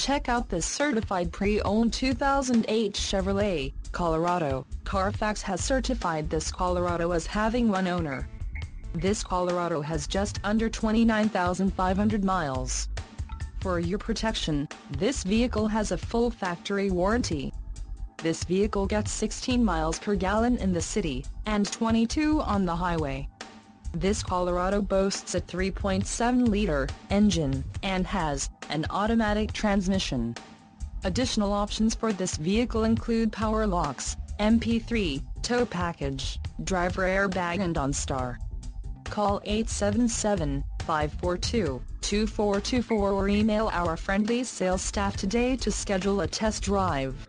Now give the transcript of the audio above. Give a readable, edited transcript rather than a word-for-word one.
Check out this certified pre-owned 2008 Chevrolet Colorado. Carfax has certified this Colorado as having one owner. This Colorado has just under 29,500 miles. For your protection, this vehicle has a full factory warranty. This vehicle gets 16 miles per gallon in the city, and 22 on the highway. This Colorado boasts a 3.7-liter engine, and has an automatic transmission. Additional options for this vehicle include power locks, MP3, tow package, driver airbag and OnStar. Call 877-542-2424 or email our friendly sales staff today to schedule a test drive.